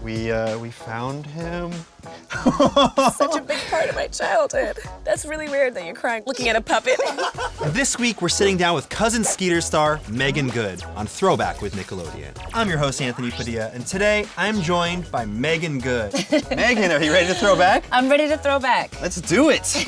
We found him. Such a big part of my childhood. That's really weird that you're crying looking at a puppet. This week, we're sitting down with Cousin Skeeter star Meagan Good on Throwback with Nickelodeon. I'm your host, Anthony Padilla, and today I'm joined by Meagan Good. Meagan, are you ready to throw back? I'm ready to throw back. Let's do it.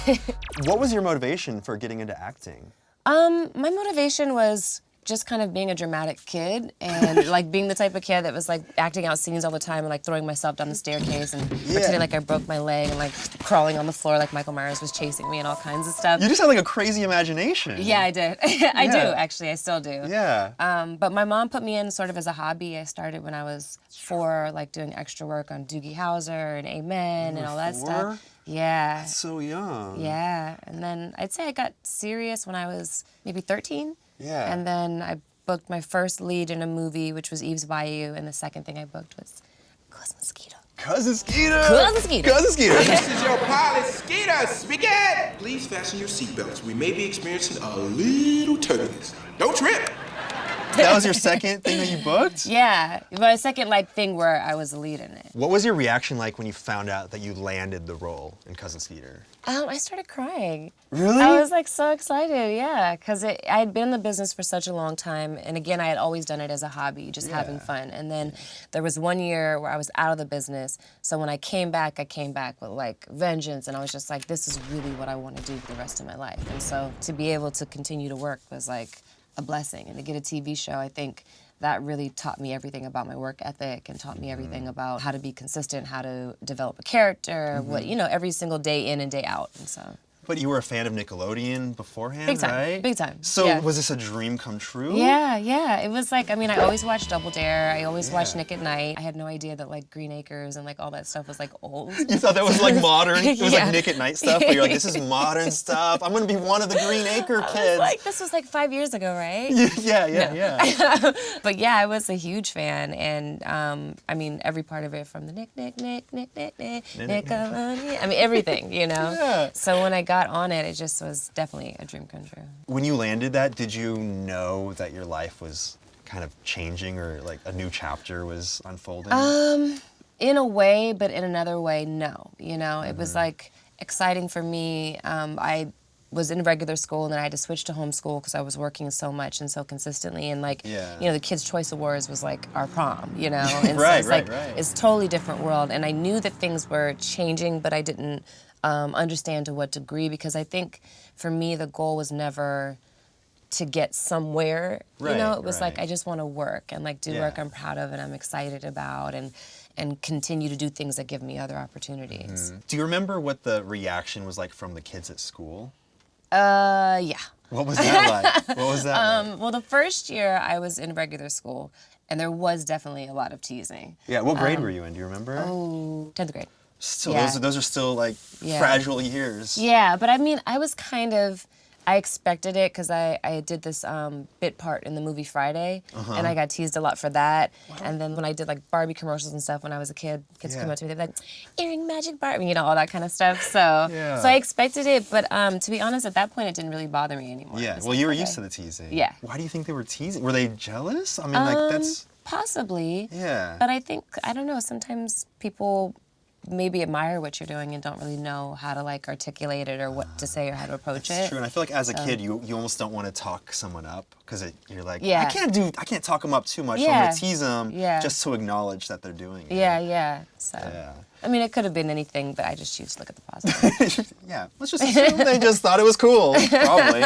What was your motivation for getting into acting? My motivation was just kind of being a dramatic kid and like being the type of kid that was like acting out scenes all the time and like throwing myself down the staircase and pretending like I broke my leg and like crawling on the floor like Michael Myers was chasing me and all kinds of stuff. You just had like a crazy imagination. Yeah, I did. I do, actually. I still do. Yeah. But my mom put me in sort of as a hobby. I started when I was 4, like doing extra work on Doogie Howser and Amen and all that stuff. Yeah. That's so young. Yeah. And then I'd say I got serious when I was maybe 13. Yeah. And then I booked my first lead in a movie, which was Eve's Bayou, and the second thing I booked was Cousin Skeeter. Cousin Skeeter! Cousin Skeeter! Cousin Skeeter! This is your pilot, Skeeter speaking! Please fasten your seatbelts. We may be experiencing a little turbulence. Don't trip! That was your second thing that you booked? Yeah, my second like thing where I was the lead in it. What was your reaction like when you found out that you landed the role in Cousin Skeeter? I started crying. Really? I was like so excited, yeah, because I had been in the business for such a long time, and again, I had always done it as a hobby, just having fun. And then there was one year where I was out of the business, so when I came back with like vengeance, and I was just like, this is really what I want to do for the rest of my life. And so to be able to continue to work was like a blessing, and to get a TV show, I think that really taught me everything about my work ethic and taught me everything about how to be consistent, how to develop a character, what, you know, every single day in and day out, and so. But you were a fan of Nickelodeon beforehand, Big time, right? big time. So was this a dream come true? Yeah, yeah. It was like, I mean, I always watched Double Dare. I always watched Nick at Night. I had no idea that like Green Acres and like all that stuff was like old. You thought that was like modern? It was like Nick at Night stuff, but you're like, this is modern stuff. I'm gonna be one of the Green Acre kids. I was like, this was like 5 years ago, right? Yeah. But yeah, I was a huge fan, and I mean, every part of it, from the Nickelodeon, I mean, everything, you know? Yeah. So when I got on it, it just was definitely a dream come true. When you landed that, did you know that your life was kind of changing or like a new chapter was unfolding? In a way, but in another way, no. You know, it was like exciting for me. I was in regular school and then I had to switch to homeschool because I was working so much and so consistently, and like, you know, the Kids' Choice Awards was like our prom, you know? And so it's like, it's a totally different world, and I knew that things were changing, but I didn't understand to what degree, because I think for me the goal was never to get somewhere, you know? It was like, I just want to work and like do work I'm proud of and I'm excited about, and continue to do things that give me other opportunities. Do you remember what the reaction was like from the kids at school? Yeah. What was that like? What was that like? Well, the first year I was in regular school, and there was definitely a lot of teasing. Yeah, what grade were you in? Do you remember? Oh, 10th grade. Still, those are still like fragile years. Yeah, but I mean, I was kind of, I expected it because I did this bit part in the movie Friday, and I got teased a lot for that. And then when I did like Barbie commercials and stuff when I was a kid, kids come up to me, they'd be like, earring magic Barbie, you know, all that kind of stuff. So, so I expected it, but to be honest, at that point, it didn't really bother me anymore. Yeah, well, you were used to the teasing. Yeah. Why do you think they were teasing? Were they jealous? I mean, like, that's... Possibly. Yeah. But I think, I don't know, sometimes people maybe admire what you're doing and don't really know how to like articulate it or what to say or how to approach it. That's true, and I feel like as a kid, you almost don't want to talk someone up because you're like, I can't talk them up too much. So I'm gonna tease them just to acknowledge that they're doing it. Yeah. So, I mean, it could have been anything, but I just choose to look at the positive. Yeah, let's just assume they just thought it was cool, probably.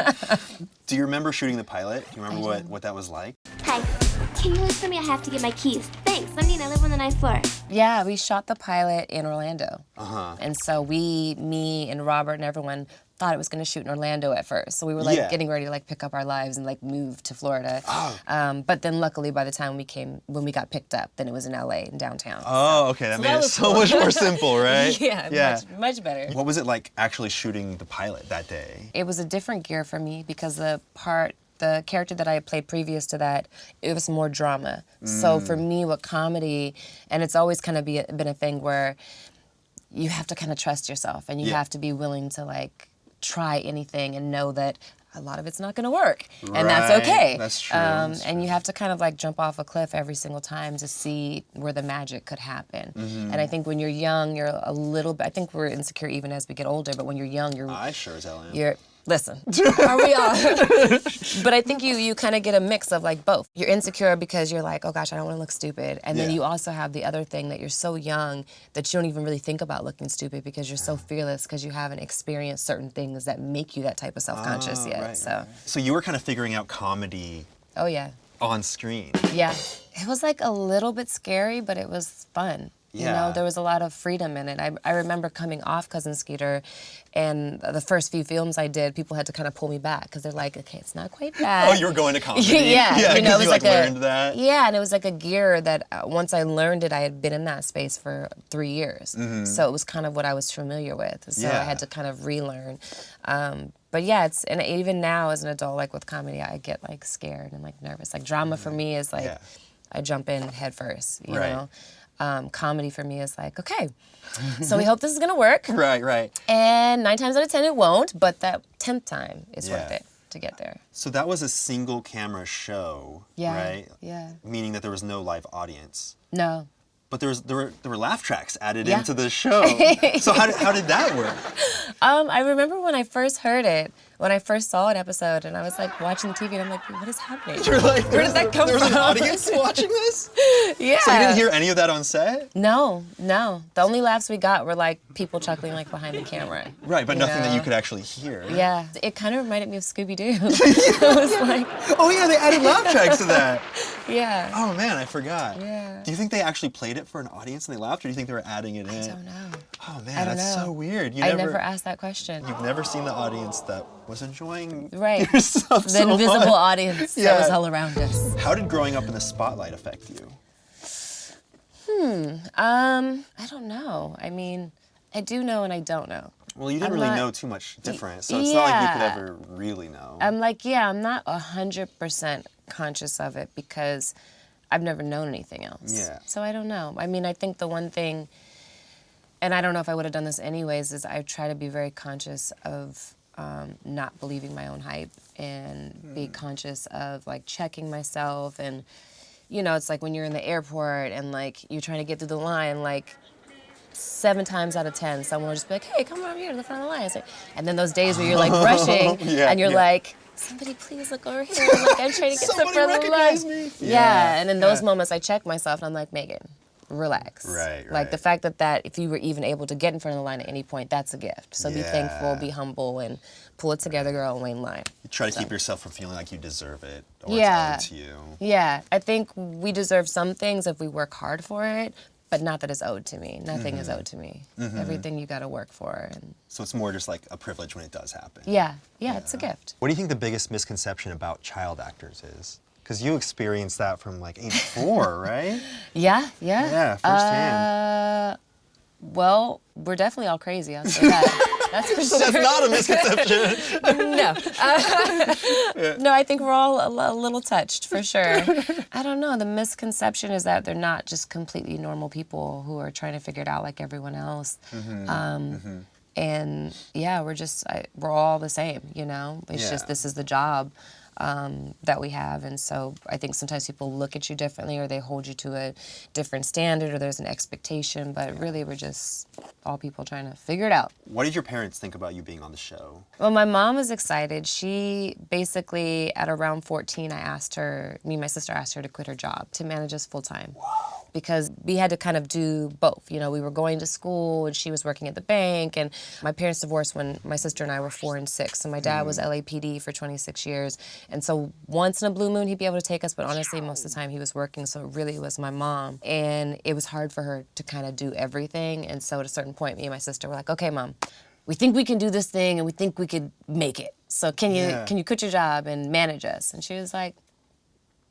Do you remember shooting the pilot? Do you remember what that was like? Hi. Can you wait for me? I have to get my keys. Thanks. I mean, I live on the 9th floor. Yeah, we shot the pilot in Orlando. Uh-huh. And so me and Robert and everyone thought it was going to shoot in Orlando at first. So we were like getting ready to like pick up our lives and like move to Florida. Oh. But then luckily by the time when we got picked up, then it was in LA in downtown. Oh, okay, that made it so much more simple, right? Yeah, much better. What was it like actually shooting the pilot that day? It was a different gear for me because the character that I played previous to that, it was more drama. So for me with comedy, and it's always kind of been a thing where you have to kind of trust yourself and you have to be willing to like try anything and know that a lot of it's not going to work, and that's okay. That's true. And you have to kind of like jump off a cliff every single time to see where the magic could happen. And I think when you're young, you're a little bit. I think we're insecure even as we get older. But when you're young, I sure as hell am. Listen, are we all? But I think you kind of get a mix of like both. You're insecure because you're like, oh gosh, I don't want to look stupid. And then you also have the other thing that you're so young that you don't even really think about looking stupid because you're so fearless because you haven't experienced certain things that make you that type of self-conscious yet. Right, so. Right. So you were kind of figuring out comedy. Oh yeah. On screen. Yeah. It was like a little bit scary, but it was fun. You know, there was a lot of freedom in it. I remember coming off Cousin Skeeter, and the first few films I did, people had to kind of pull me back because they're like, okay, it's not quite bad. Oh, you were going to comedy? Yeah, you know, it was like learned that? Yeah, and it was like a gear that once I learned it, I had been in that space for 3 years. So it was kind of what I was familiar with. So I had to kind of relearn. But yeah, and even now as an adult, like with comedy, I get like scared and like nervous. Like drama for me is like, I jump in head first, you know? Comedy for me is like, okay, so we hope this is gonna work. Right. And 9 times out of 10 it won't, but that 10th time is worth it to get there. So that was a single camera show, right? Yeah. Meaning that there was no live audience. No. But there were laugh tracks added into the show. So how did that work? I remember when I first heard it, when I first saw an episode, and I was like watching the TV, and I'm like, what is happening? You're like, where did that come from? There was an audience watching this? Yeah. So you didn't hear any of that on set? No. The only laughs we got were like people chuckling like behind the camera. Right, but nothing that you could actually hear. Yeah. It kind of reminded me of Scooby-Doo. It was like... Oh yeah, they added laugh tracks to that. Yeah. Oh man, I forgot. Yeah. Do you think they actually played it for an audience and they laughed, or do you think they were adding it in? I don't know. Oh man, that's so weird. I never asked that question. You've never seen the audience that was enjoying The yourself so invisible much. audience that was all around us. How did growing up in the spotlight affect you? I don't know. I mean, I do know and I don't know. Well, you didn't really know too much different, so it's not like you could ever really know. I'm like, I'm not 100% conscious of it because I've never known anything else. Yeah. So I don't know. I mean, I think the one thing, and I don't know if I would have done this anyways, is I try to be very conscious of not believing my own hype and be conscious of like checking myself. And, you know, it's like when you're in the airport and like you're trying to get through the line, like 7 times out of 10, someone will just be like, hey, come over here to the front of the line. And then those days where you're like rushing and you're like, somebody please look over here. Like, I'm trying to get to the front of the line. Me. Yeah, and in those moments I check myself and I'm like, Meagan, relax. Right. Like the fact that if you were even able to get in front of the line at any point, that's a gift. So be thankful, be humble, and pull it together, girl, and wait in line. You try to keep yourself from feeling like you deserve it or it's owed to you. Yeah, I think we deserve some things if we work hard for it, but not that it's owed to me. Nothing is owed to me. Everything you got to work for. And so it's more just like a privilege when it does happen. Yeah, it's a gift. What do you think the biggest misconception about child actors is? Because you experienced that from like age 4, right? Yeah. Yeah, firsthand. Well, we're definitely all crazy, I'll say that. That's for So sure. that's not a misconception. No. No, I think we're all a little touched, for sure. I don't know. The misconception is that they're not just completely normal people who are trying to figure it out like everyone else. And yeah, we're all the same, you know? It's just this is the job that we have. And so I think sometimes people look at you differently or they hold you to a different standard or there's an expectation, but really we're just all people trying to figure it out. What did your parents think about you being on the show? Well, my mom was excited. She basically, at around 14, me and my sister asked her to quit her job to manage us full time. Because we had to kind of do both. You know, we were going to school and she was working at the bank, and my parents divorced when my sister and I were 4 and 6. And my dad was LAPD for 26 years. And so once in a blue moon, he'd be able to take us, but honestly, most of the time he was working, so it really was my mom. And it was hard for her to kind of do everything. And so at a certain point, me and my sister were like, okay, Mom, we think we can do this thing and we think we could make it. So can you quit your job and manage us? And she was like,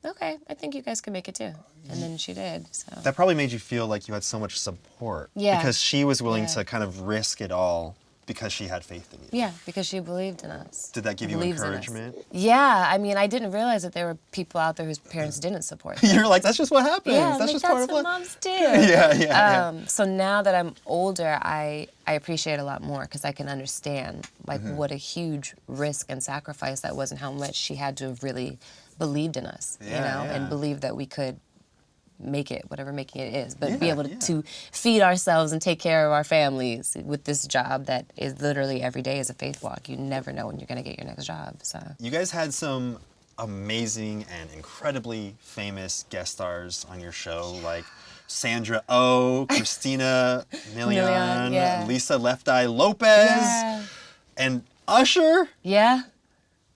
okay, I think you guys can make it too. And then she did, so. That probably made you feel like you had so much support. Yeah. Because she was willing to kind of risk it all Because she had faith in you. Yeah, because she believed in us. Did that give you Believes in us. encouragement? Yeah, I mean, I didn't realize that there were people out there whose parents didn't support them. You're like, that's just what happens. Yeah, that's like, just that's part of what life. moms do. Yeah. So now that I'm older, I appreciate a lot more because I can understand like what a huge risk and sacrifice that was and how much she had to have really believed in us, and believed that we could make it, whatever making it is, but be able to feed ourselves and take care of our families with this job that is literally every day is a faith walk. You never know when you're going to get your next job. So You guys had some amazing and incredibly famous guest stars on your show, like Sandra Oh, Christina Milian, Lisa Left Eye Lopez, and Usher. Yeah.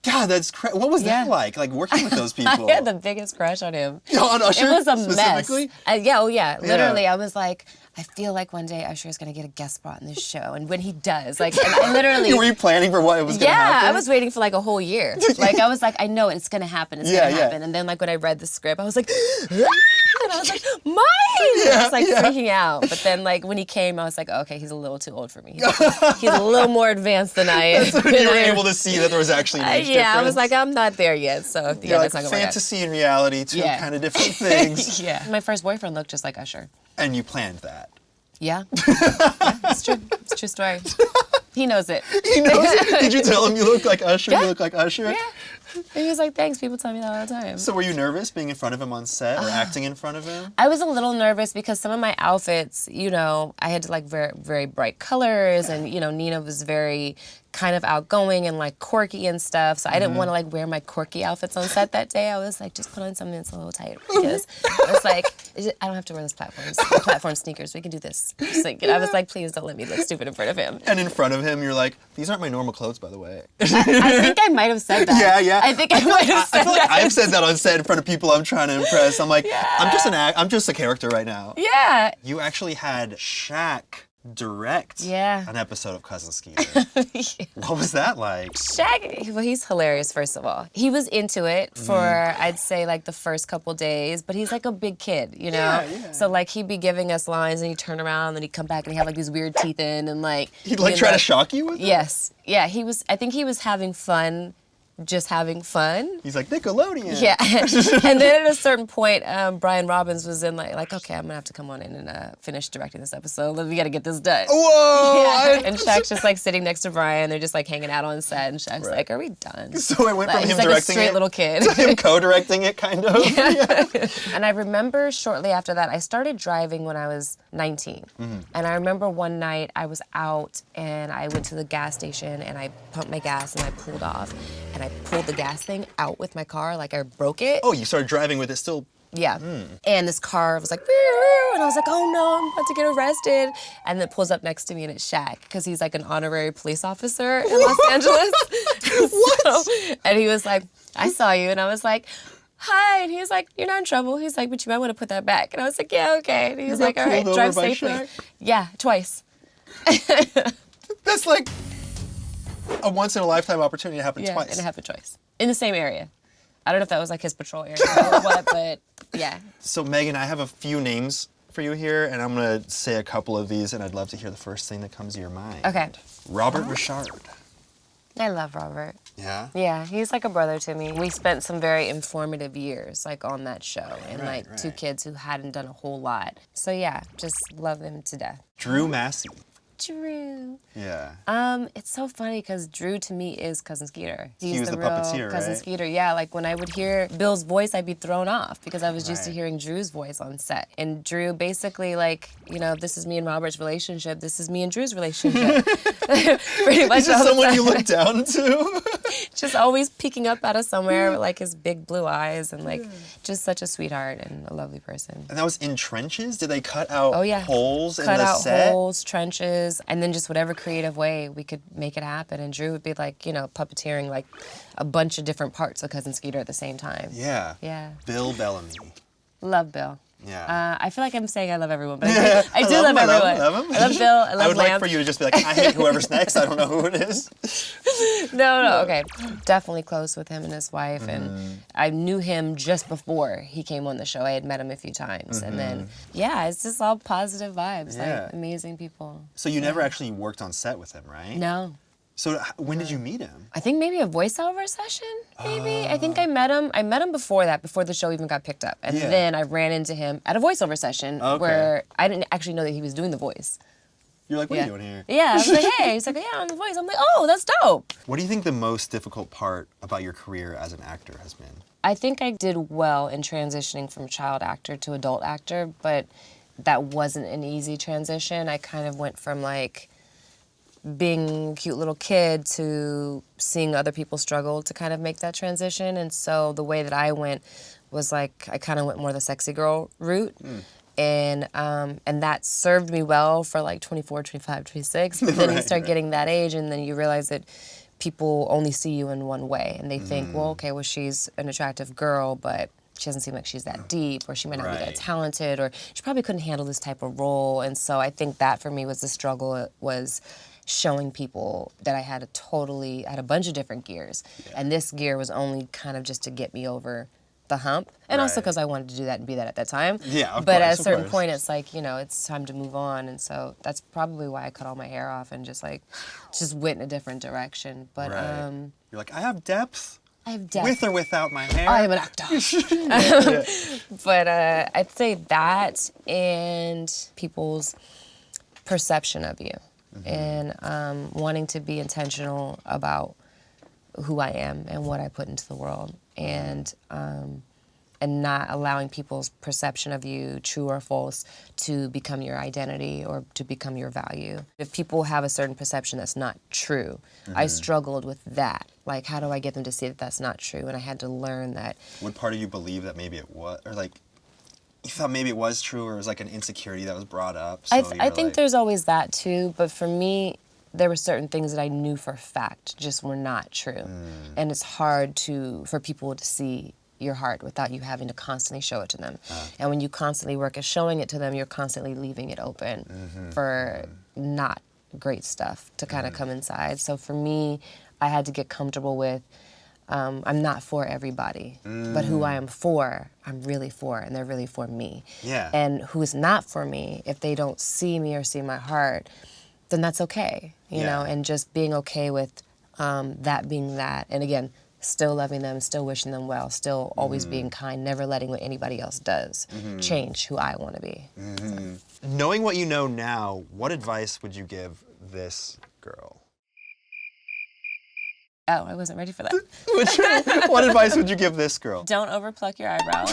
God, that's what was that like? Like working with those people? I had the biggest crush on him. On Usher? It was a specifically? mess. Literally, I was like, I feel like one day Usher is gonna get a guest spot in this show, and when he does, like, and I literally. Were you planning for what it was gonna happen? Yeah, I was waiting for like a whole year. Like I was like, I know it's gonna happen. It's gonna happen. And then like when I read the script, I was like, and I was like, mine. I was like freaking out. But then like when he came, I was like, okay, he's a little too old for me. He's a little more advanced than I am. You were able to see that there was actually an age difference. I was like, I'm not there yet. So like, that's not gonna fantasy and reality, two kind of different things. My first boyfriend looked just like Usher. And you planned that. Yeah. It's true. It's a true story. He knows it. He knows it? Did you tell him you look like Usher? You look like Usher? Yeah. He was like, thanks, people tell me that all the time. So were you nervous being in front of him on set or acting in front of him? I was a little nervous because some of my outfits, I had to like very, very bright colors and, Nina was very kind of outgoing and like quirky and stuff. So I didn't want to like wear my quirky outfits on set that day. I was like, just put on something that's a little tight because I was like, I don't have to wear those platform sneakers. We can do this. I was like, please don't let me look stupid in front of him. And in front of him, you're like, these aren't my normal clothes, by the way. I think I might have said that. Yeah. I think I might have said that. I've said that on set in front of people I'm trying to impress. I'm like, I'm just a character right now. Yeah. You actually had Shaq direct an episode of Cousin Skeeter. What was that like? Shaq, well, he's hilarious, first of all. He was into it for, I'd say, like the first couple days, but he's like a big kid, Yeah. So, like, he'd be giving us lines and he'd turn around and he'd come back and he'd have, like, these weird teeth in and, like... He'd, like, try to shock you with it? Yes. Yeah, I think he was having fun, just having fun. He's like, Nickelodeon. Yeah. And then at a certain point, Brian Robbins was in like, okay, I'm gonna have to come on in and finish directing this episode. We gotta get this done. Whoa! Yeah. And Shaq's just like sitting next to Brian. They're just like hanging out on set, and Shaq's like, are we done? So it went from him he's directing like a straight little kid. to him co-directing it, kind of. Yeah. And I remember shortly after that, I started driving when I was 19. And I remember one night I was out and I went to the gas station and I pumped my gas and I pulled off and I pulled the gas thing out with my car, like I broke it. Oh, you started driving with it still? Yeah. And this car was like, and I was like, oh no, I'm about to get arrested. And then it pulls up next to me and it's Shaq, because he's like an honorary police officer in Los Angeles. What? And he was like, I saw you. And I was like, hi. And he was like, you're not in trouble. He's like, but you might want to put that back. And I was like, yeah, okay. And he was like, all right, drive safely. Shaq? Yeah, twice. That's like a once-in-a-lifetime opportunity to happen twice. And it happened twice. In the same area. I don't know if that was like his patrol area or what, but yeah. So Meagan, I have a few names for you here, and I'm gonna say a couple of these, and I'd love to hear the first thing that comes to your mind. Okay. Robert Ri'chard. I love Robert. Yeah? Yeah, he's like a brother to me. We spent some very informative years like on that show, and two kids who hadn't done a whole lot. So yeah, just love him to death. Drew Massey. Drew. Yeah. It's so funny because Drew to me is Cousin Skeeter. He was the real puppeteer, Cousin right? Skeeter. Yeah, like when I would hear Bill's voice, I'd be thrown off because I was used to hearing Drew's voice on set. And Drew basically like, this is me and Robert's relationship. This is me and Drew's relationship. Pretty much. Is this someone you look down to? Just always peeking up out of somewhere with like his big blue eyes and like just such a sweetheart and a lovely person. And that was in trenches? Did they cut out holes in cut the out set? holes, trenches, and then just whatever creative way we could make it happen. And Drew would be like, puppeteering like a bunch of different parts of Cousin Skeeter at the same time. Yeah. Yeah. Bill Bellamy. Love Bill. Yeah. I feel like I'm saying I love everyone, but I do love everyone. I love him. I love Bill. I love I would Lamp. like for you to just be like, I hate whoever's next. I don't know who it is. No, okay. Definitely close with him and his wife, and I knew him just before he came on the show. I had met him a few times, and then, it's just all positive vibes, like amazing people. So you never actually worked on set with him, right? No. So when did you meet him? I think maybe a voiceover session, maybe. I think I met him before that, before the show even got picked up. And then I ran into him at a voiceover session where I didn't actually know that he was doing the voice. You're like, what are you doing here? Yeah, I was like, hey. He's like, yeah, I'm the voice. I'm like, oh, that's dope. What do you think the most difficult part about your career as an actor has been? I think I did well in transitioning from child actor to adult actor, but that wasn't an easy transition. I kind of went from like being a cute little kid to seeing other people struggle to kind of make that transition. And so the way that I went was like, I kind of went more the sexy girl route. And that served me well for like 24, 25, 26. But then you start getting that age and then you realize that people only see you in one way. And they think, well, okay, well, she's an attractive girl, but she doesn't seem like she's that deep, or she might not be that talented, or she probably couldn't handle this type of role. And so I think that for me was the struggle. It was showing people that I had a bunch of different gears. And this gear was only kind of just to get me over the hump. And also because I wanted to do that and be that at that time. Yeah, of But course, at a certain point, it's like, it's time to move on. And so that's probably why I cut all my hair off and just went in a different direction. But you're like, I have depth. I have depth. With or without my hair. I am an actor. But I'd say that and people's perception of you. And wanting to be intentional about who I am and what I put into the world, and not allowing people's perception of you, true or false, to become your identity or to become your value. If people have a certain perception that's not true, I struggled with that. Like, how do I get them to see that that's not true? And I had to learn that. Would part of you believe that maybe it was, or like, you thought maybe it was true, or it was like an insecurity that was brought up? So I think there's always that too, but for me, there were certain things that I knew for a fact just were not true. And it's hard for people to see your heart without you having to constantly show it to them. And when you constantly work at showing it to them, you're constantly leaving it open for not great stuff to kind of come inside. So for me, I had to get comfortable with, I'm not for everybody, but who I am for, I'm really for, and they're really for me. Yeah. And who is not for me, if they don't see me or see my heart, then that's okay, you know, and just being okay with that being that. And again, still loving them, still wishing them well, still always being kind, never letting what anybody else does change who I want to be. So. Knowing what you know now, what advice would you give this girl? Oh, I wasn't ready for that. What advice would you give this girl? Don't overpluck your eyebrows.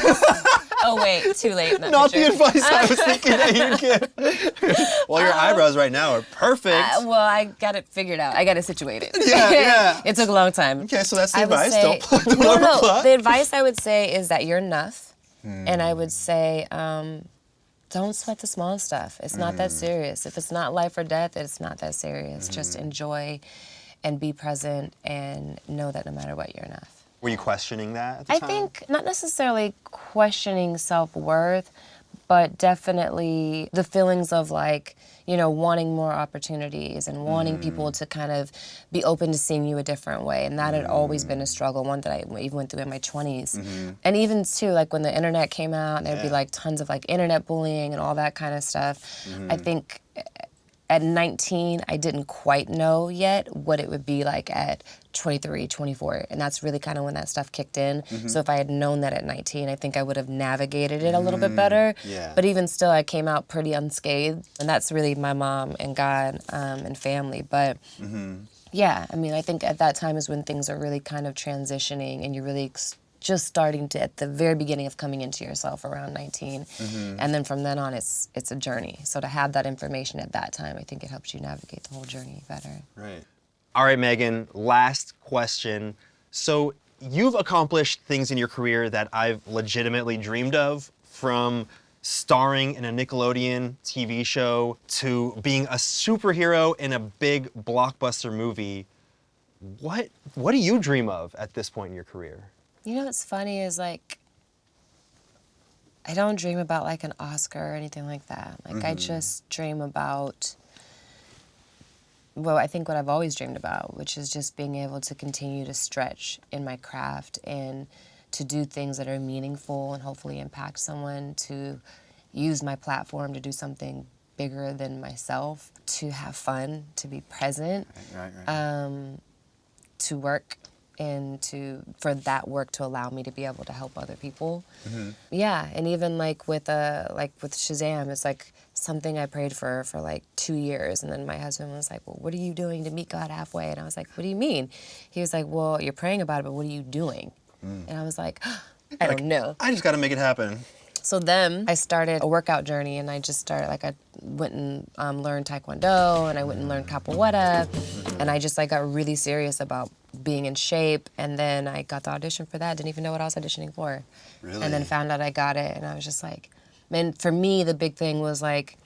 Oh wait, too late. In that Not picture. the advice I was thinking that you'd give. Well, your eyebrows right now are perfect. Well, I got it figured out. I got it situated. Yeah. It took a long time. Okay, so that's the I would advice. say- Don't No, overpluck. the advice I would say is that you're enough. And I would say, don't sweat the small stuff. It's not that serious. If it's not life or death, it's not that serious. Just enjoy and be present and know that no matter what, you're enough. Were you questioning that at the I time? think not necessarily questioning self-worth, but definitely the feelings of like, wanting more opportunities and wanting people to kind of be open to seeing you a different way. And that had always been a struggle, one that I even went through in my 20s. And even too, like when the internet came out, there'd be like tons of like internet bullying and all that kind of stuff. I think at 19, I didn't quite know yet what it would be like at 23, 24. And that's really kind of when that stuff kicked in. So if I had known that at 19, I think I would have navigated it a little bit better. Yeah. But even still, I came out pretty unscathed. And that's really my mom and God and family. But yeah, I mean, I think at that time is when things are really kind of transitioning and you're really just starting to, at the very beginning of coming into yourself around 19. And then from then on, it's a journey. So to have that information at that time, I think it helps you navigate the whole journey better. Right. All right, Meagan, last question. So you've accomplished things in your career that I've legitimately dreamed of, from starring in a Nickelodeon TV show to being a superhero in a big blockbuster movie. What do you dream of at this point in your career? You know what's funny is like, I don't dream about like an Oscar or anything like that. Like I just dream about, well, I think what I've always dreamed about, which is just being able to continue to stretch in my craft and to do things that are meaningful and hopefully impact someone, to use my platform to do something bigger than myself, to have fun, to be present, to work, and for that work to allow me to be able to help other people. Yeah, and even like with Shazam, it's like something I prayed for like 2 years, and then my husband was like, well, what are you doing to meet God halfway? And I was like, what do you mean? He was like, well, you're praying about it, but what are you doing? And I was like, I don't know. I just gotta make it happen. So then I started a workout journey, and I just started, like I went and learned Taekwondo, and I went and learned Capoeira, and I just like got really serious about being in shape, and then I got the audition for that, didn't even know what I was auditioning for. Really? And then found out I got it, and I was just like, man, for me, the big thing was like,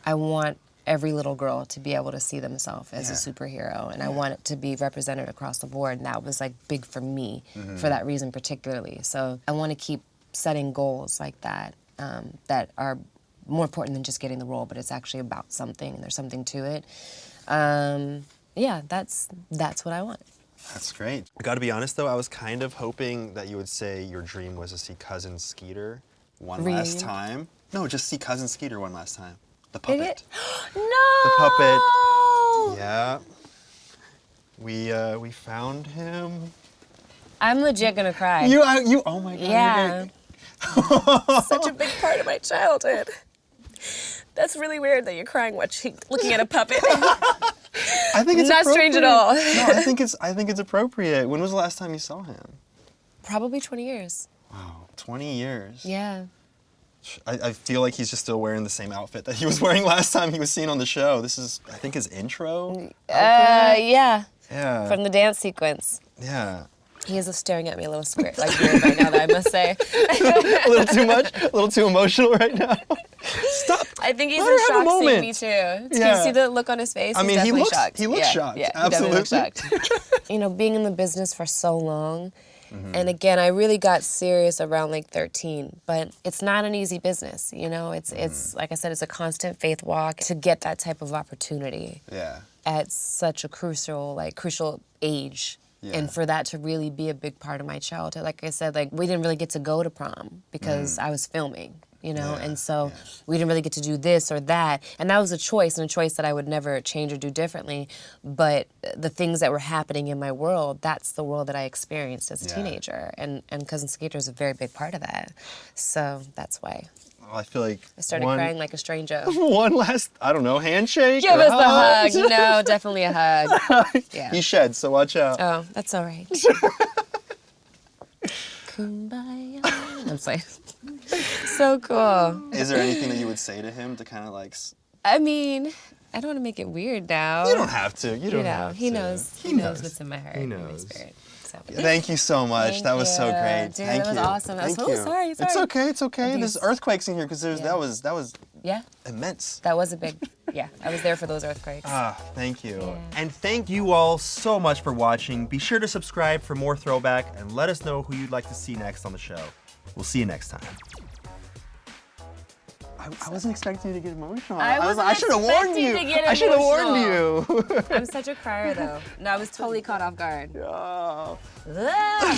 I want every little girl to be able to see themselves as a superhero, and I want it to be represented across the board, and that was like big for me, for that reason particularly. So I want to keep setting goals like that, that are more important than just getting the role, but it's actually about something, and there's something to it. Yeah, that's what I want. That's great. I gotta be honest though, I was kind of hoping that you would say your dream was to see Cousin Skeeter one last time. No, just see Cousin Skeeter one last time. The puppet. No! The puppet. Yeah. We found him. I'm legit gonna cry. You, oh my God. Yeah. Such a big part of my childhood. That's really weird that you're crying looking at a puppet. I think it's not strange at all. No, I think it's appropriate. When was the last time you saw him? Probably 20 years. Wow, 20 years. Yeah. I feel like he's just still wearing the same outfit that he was wearing last time he was seen on the show. This is, I think, his intro outfit? Yeah. Yeah. From the dance sequence. Yeah. He is staring at me a little square, like weird right now, that I must say. A little too much? A little too emotional right now? Stop. I think he's Let her in have a shock seeing moment. me too. Can you see the look on his face? I mean, he's he definitely looks shocked. he looks shocked. Yeah, Absolutely. he definitely looks shocked. You know, being in the business for so long, and again, I really got serious around like 13, but it's not an easy business, you know? It's like I said, it's a constant faith walk to get that type of opportunity. Yeah. At such a crucial age. Yeah. And for that to really be a big part of my childhood. Like I said, like we didn't really get to go to prom because I was filming, you know? And so we didn't really get to do this or that. And that was a choice, and a choice that I would never change or do differently. But the things that were happening in my world, that's the world that I experienced as a teenager. And Cousin Skeeter is a very big part of that. So that's why. I feel like I started crying like a stranger. One last, I don't know, handshake? Give us a hug. No, definitely a hug. Yeah. He sheds, so watch out. Oh, that's all right. Kumbaya. I'm sorry. So cool. Is there anything that you would say to him to kind of like... I mean, I don't want to make it weird now. You don't have to. You don't have to. He knows. He knows what's in my heart. He and my knows. spirit. So. Thank you so much. Thank that was so you. great. Dude, Thank that was you. awesome. Thank Oh, you. sorry. It's okay. It's okay. There's Abuse. earthquakes in here because that was Yeah. immense. That was a big. Yeah, I was there for those earthquakes. Thank you. Yeah. And thank you all so much for watching. Be sure to subscribe for more Throwback and let us know who you'd like to see next on the show. We'll see you next time. I wasn't expecting you to get emotional. I should have warned you. I should have warned you. I'm such a crier, though. No, I was totally caught off guard. Oh. Ah.